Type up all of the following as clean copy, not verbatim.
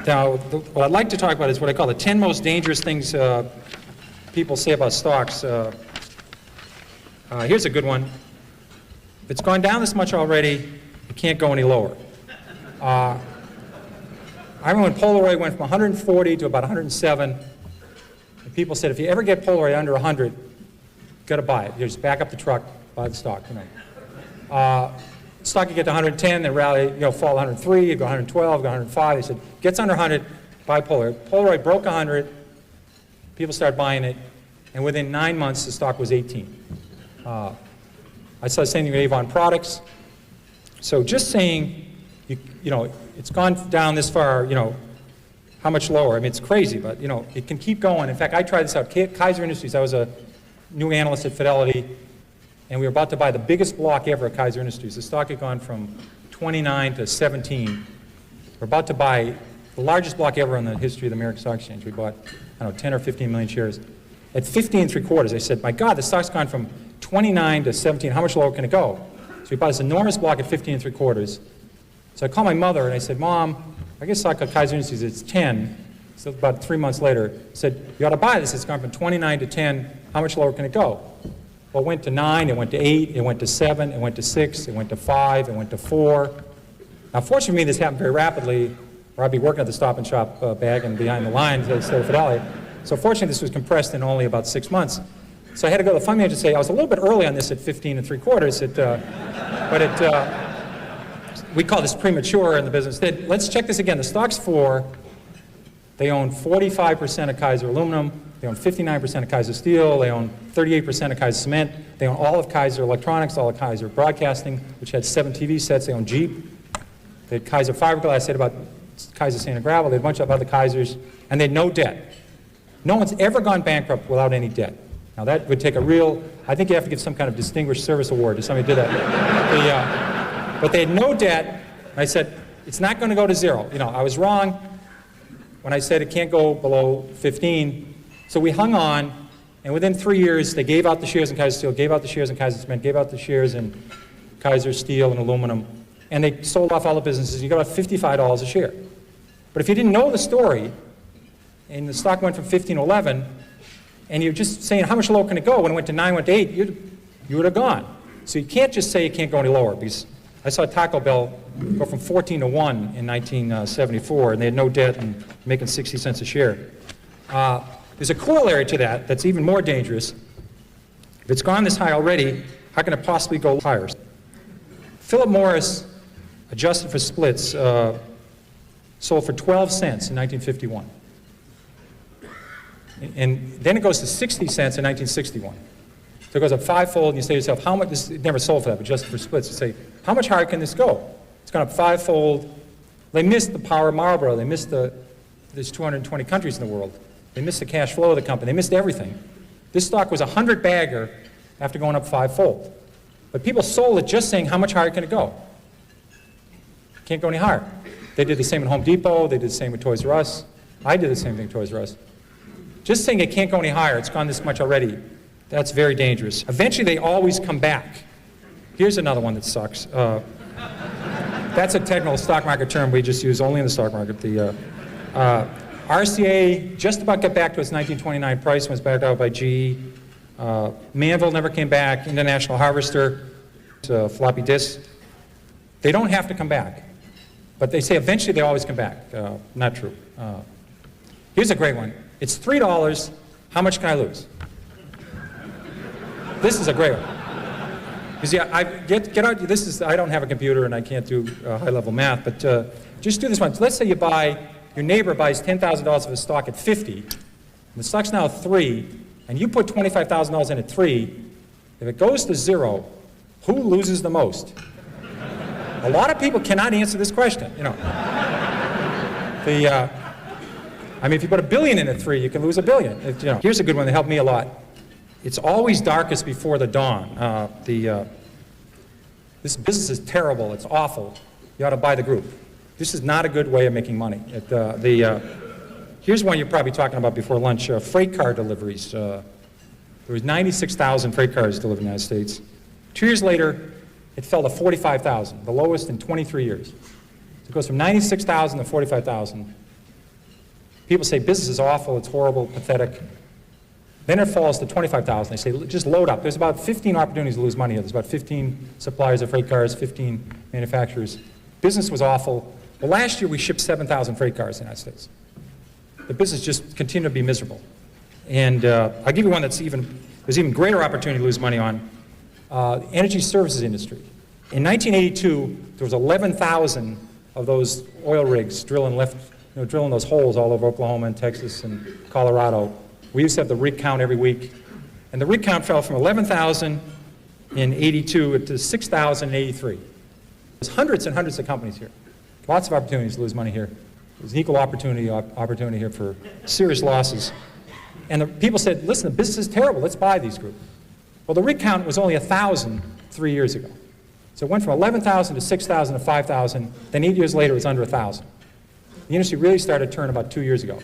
Now, what I'd like to talk about is what I call the 10 most dangerous things people say about stocks. Here's a good one. If it's gone down this much already, it can't go any lower. I remember when Polaroid went from 140 to about 107, and people said, if you ever get Polaroid under 100, you've got to buy it. You just back up the truck, buy the stock. Stock could get to 110, then rally, fall 103, you go 112, go 105. They said, gets under 100, buy Polaroid. Polaroid broke 100, people started buying it, and within 9 months, the stock was 18. I saw the same thing with Avon Products. So just saying, it's gone down this far, how much lower? I mean, it's crazy, but, it can keep going. In fact, I tried this out. Kaiser Industries, I was a new analyst at Fidelity, and we were about to buy the biggest block ever at Kaiser Industries. The stock had gone from 29 to 17. We're about to buy the largest block ever in the history of the American Stock Exchange. We bought, 10 or 15 million shares. At 15 3/4, I said, my God, the stock's gone from 29 to 17. How much lower can it go? So we bought this enormous block at 15 3/4. So I called my mother and I said, Mom, I guess stock at Kaiser Industries, it's 10. So about 3 months later, I said, you ought to buy this. It's gone from 29 to 10. How much lower can it go? Well, it went to 9, it went to 8, it went to 7, it went to 6, it went to 5, it went to 4. Now, fortunately for me, this happened very rapidly, or I'd be working at the Stop and Shop bag and behind the lines instead of Fidelity. So fortunately, this was compressed in only about 6 months. So I had to go to the fund manager and say, I was a little bit early on this at 15 3/4, we call this premature in the business. Let's check this again. The stock's 4. They own 45% of Kaiser Aluminum. They own 59% of Kaiser Steel. They own 38% of Kaiser Cement. They own all of Kaiser Electronics, all of Kaiser Broadcasting, which had 7 TV sets. They own Jeep. They had Kaiser Fiberglass. I said about Kaiser Sand and Gravel. They had a bunch of other Kaisers, and they had no debt. No one's ever gone bankrupt without any debt. Now that would take I think you have to give some kind of distinguished service award to somebody who did that. But they had no debt. I said, it's not going to go to 0. I was wrong when I said it can't go below 15. So we hung on, and within 3 years, they gave out the shares in Kaiser Steel, gave out the shares in Kaiser Cement, gave out the shares in Kaiser Steel and Aluminum, and they sold off all the businesses. You got about $55 a share. But if you didn't know the story, and the stock went from 15 to 11, and you're just saying how much lower can it go, when it went to 9, went to 8, you would have gone. So you can't just say it can't go any lower, because I saw Taco Bell go from 14 to 1 in 1974, and they had no debt and making 60 cents a share. There's a corollary to that that's even more dangerous. If it's gone this high already, how can it possibly go higher? Philip Morris, adjusted for splits, sold for 12 cents in 1951. And then it goes to 60 cents in 1961. So it goes up 5-fold, and you say to yourself, how much, it never sold for that, but adjusted for splits, you say, how much higher can this go? It's gone up 5-fold. They missed the power of Marlboro. They missed there's 220 countries in the world. They missed the cash flow of the company. They missed everything. This stock was a 100-bagger after going up 5-fold. But people sold it just saying, how much higher can it go? Can't go any higher. They did the same at Home Depot. They did the same with Toys R Us. I did the same thing at Toys R Us. Just saying it can't go any higher, it's gone this much already, that's very dangerous. Eventually, they always come back. Here's another one that sucks. That's a technical stock market term we just use only in the stock market. The RCA just about got back to its 1929 price, was backed out by GE. Manville never came back. International Harvester, floppy disk. They don't have to come back. But they say eventually they always come back. Not true. Here's a great one. It's $3. How much can I lose? This is a great one. Because get out. I don't have a computer and I can't do high-level math, but just do this one. So let's say your neighbor buys $10,000 of a stock at 50, and the stock's now 3, and you put $25,000 in at 3. If it goes to 0, who loses the most? A lot of people cannot answer this question. I mean, if you put $1 billion in at 3, you can lose $1 billion. Here's a good one that helped me a lot. It's always darkest before the dawn. This business is terrible. It's awful. You ought to buy the group. This is not a good way of making money. Here's one you're probably talking about before lunch, freight car deliveries. There was 96,000 freight cars delivered in the United States. 2 years later, it fell to 45,000, the lowest in 23 years. So it goes from 96,000 to 45,000. People say business is awful, it's horrible, pathetic. Then it falls to 25,000. They say, just load up. There's about 15 opportunities to lose money here. There's about 15 suppliers of freight cars, 15 manufacturers. Business was awful. Well, last year we shipped 7,000 freight cars in the United States. The business just continued to be miserable. And I'll give you one there's even greater opportunity to lose money on. Energy services industry. In 1982, there was 11,000 of those oil rigs drilling those holes all over Oklahoma and Texas and Colorado. We used to have the rig count every week. And the rig count fell from 11,000 in 82 to 6,000 in 83. There's hundreds and hundreds of companies here. Lots of opportunities to lose money here. There's an equal opportunity here for serious losses. And the people said, listen, the business is terrible, let's buy these groups. Well, the rig count was only 1,000 3 years ago. So it went from 11,000 to 6,000 to 5,000, then 8 years later it was under 1,000. The industry really started to turn about 2 years ago.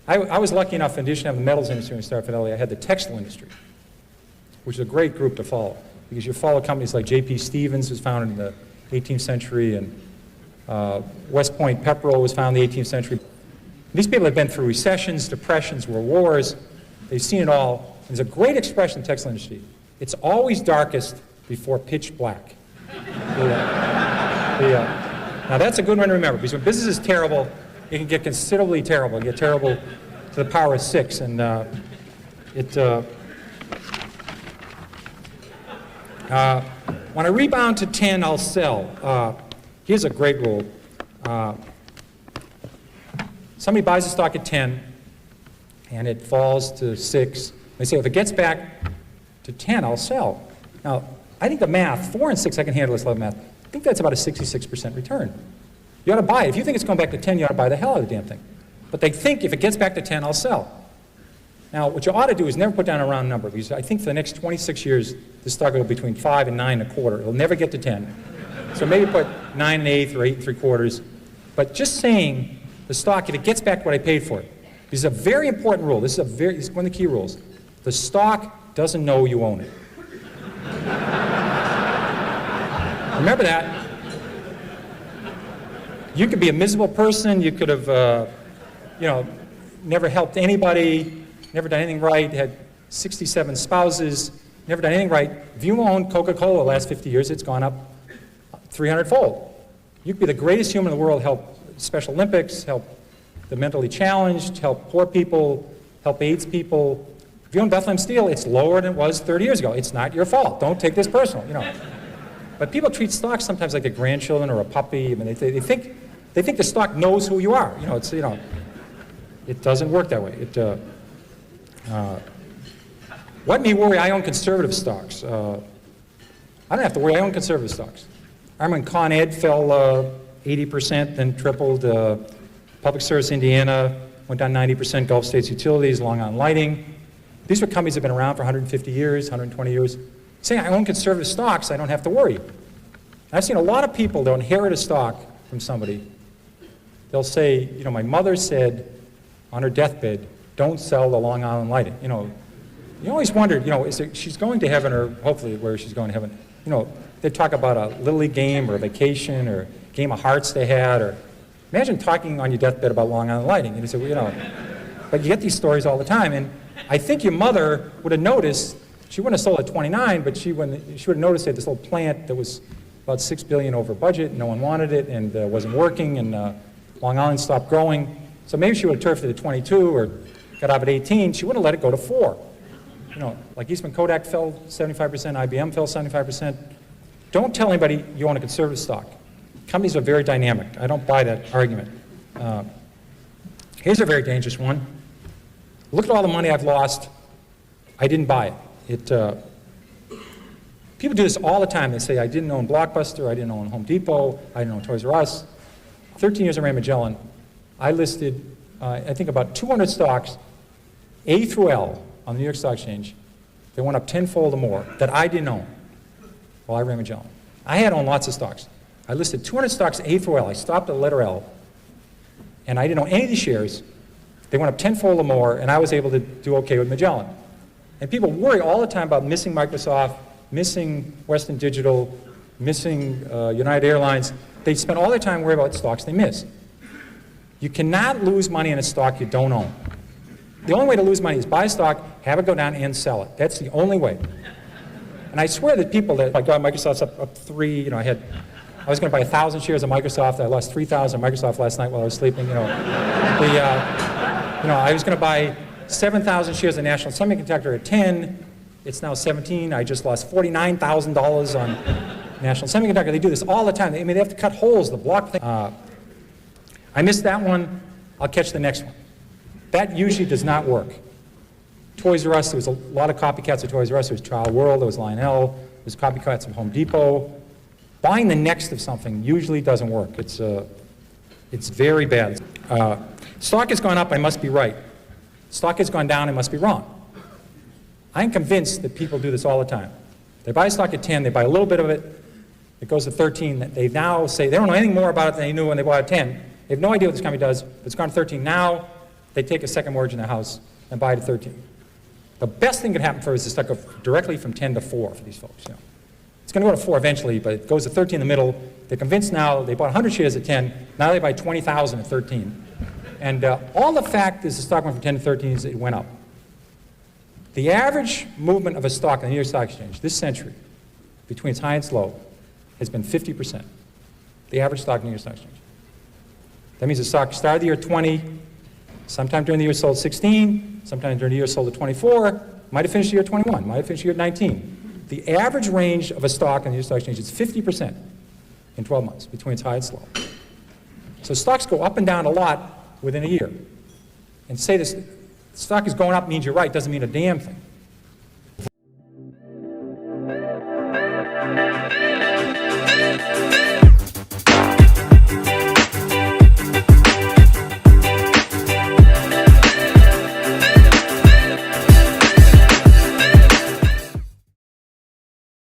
I was lucky enough, in addition to having the metals industry in Star Fidelity, I had the textile industry, which is a great group to follow, because you follow companies like J.P. Stevens, was founded in the 18th century, and West Point Pepperell was founded in the 18th century. These people have been through recessions, depressions, world wars. They've seen it all. There's a great expression in the textile industry. It's always darkest before pitch black. Now that's a good one to remember, because when business is terrible, it can get considerably terrible. It can get terrible to the power of 6. And when I rebound to 10, I'll sell. Here's a great rule. Somebody buys a stock at 10, and it falls to 6. They say, if it gets back to 10, I'll sell. Now, I think the math, 4 and 6, I can handle this level of math. I think that's about a 66% return. You ought to buy it. If you think it's going back to 10, you ought to buy the hell out of the damn thing. But they think if it gets back to 10, I'll sell. Now, what you ought to do is never put down a round number, because I think for the next 26 years, this stock will go between 5 and 9 1/4. It'll never get to 10. So maybe put 9 1/8 or 8 3/4. But just saying the stock, if it gets back what I paid for it, this is a very important rule. This is one of the key rules. The stock doesn't know you own it. Remember that. You could be a miserable person. You could have, never helped anybody, never done anything right, had 67 spouses, never done anything right. If you own Coca-Cola the last 50 years, it's gone up 300-fold. You could be the greatest human in the world, help Special Olympics, help the mentally challenged, help poor people, help AIDS people. If you own Bethlehem Steel, it's lower than it was 30 years ago. It's not your fault. Don't take this personal, But people treat stocks sometimes like their grandchildren or a puppy. I mean, they think the stock knows who you are. It doesn't work that way. Let me worry. I own conservative stocks. I don't have to worry. I own conservative stocks. I remember when Con Ed fell 80%, then tripled. Public Service Indiana went down 90%. Gulf States Utilities, Long Island Lighting. These were companies that have been around for 150 years, 120 years. Saying I own conservative stocks, I don't have to worry. And I've seen a lot of people, they'll inherit a stock from somebody. They'll say, my mother said on her deathbed, don't sell the Long Island Lighting. You always wondered, she's going to heaven, or hopefully where she's going to heaven. They talk about a Little League game or a vacation or a game of hearts they had. Or imagine talking on your deathbed about Long Island Lighting. And you say, but you get these stories all the time. And I think your mother would have noticed. She wouldn't have sold at 29, but she would have noticed they had this little plant that was about $6 billion over budget. No one wanted it, and wasn't working, and Long Island stopped growing. So maybe she would have turfed it at 22 or got out at 18. She wouldn't have let it go to 4. Like Eastman Kodak fell 75%, IBM fell 75%. Don't tell anybody you own a conservative stock. Companies are very dynamic. I don't buy that argument. Here's a very dangerous one. Look at all the money I've lost. I didn't buy it. People do this all the time. They say, I didn't own Blockbuster, I didn't own Home Depot, I didn't own Toys R Us. 13 years I ran Magellan. I listed, I think, about 200 stocks, A through L, on the New York Stock Exchange. They went up tenfold or more that I didn't own while I ran Magellan. I had owned lots of stocks. I listed 200 stocks, A through L. I stopped at the letter L, and I didn't own any of these shares. They went up tenfold or more, and I was able to do okay with Magellan. And people worry all the time about missing Microsoft, missing Western Digital, missing United Airlines. They spend all their time worrying about stocks they miss. You cannot lose money in a stock you don't own. The only way to lose money is buy a stock, have it go down, and sell it. That's the only way. And I swear that people that, like, oh, Microsoft's up 3, you know, I was going to buy 1,000 shares of Microsoft. I lost 3,000 Microsoft last night while I was sleeping. You know, I was going to buy 7,000 shares of National Semiconductor at 10. It's now 17. I just lost $49,000 on National Semiconductor. They do this all the time. I mean, they have to cut holes, the block thing. I missed that one. I'll catch the next one. That usually does not work. Toys R Us, there was a lot of copycats of Toys R Us. There was Child World, there was Lionel, there was copycats of Home Depot. Buying the next of something usually doesn't work. It's very bad. Stock has gone up, I must be right. Stock has gone down, I must be wrong. I'm convinced that people do this all the time. They buy stock at 10, they buy a little bit of it, it goes to 13, they now say they don't know anything more about it than they knew when they bought it at 10. They have no idea what this company does, but it's gone to 13. Now they take a second mortgage in their house and buy it at 13. The best thing that could happen for us is the stock go directly from 10 to 4 for these folks. You know. It's going to go to 4 eventually, but it goes to 13 in the middle. They're convinced now, they bought 100 shares at 10, now they buy 20,000 at 13. And all the fact is the stock went from 10 to 13 is it went up. The average movement of a stock in the New York Stock Exchange this century, between its high and its low, has been 50%. The average stock in the New York Stock Exchange. That means the stock started the year 20, sometime during the year sold 16, sometime during the year sold at 24, might have finished the year 21, might have finished the year 19. The average range of a stock in the New York Stock Exchange is 50% in 12 months, between its high and its low. So stocks go up and down a lot within a year. And say this stock is going up means you're right, doesn't mean a damn thing.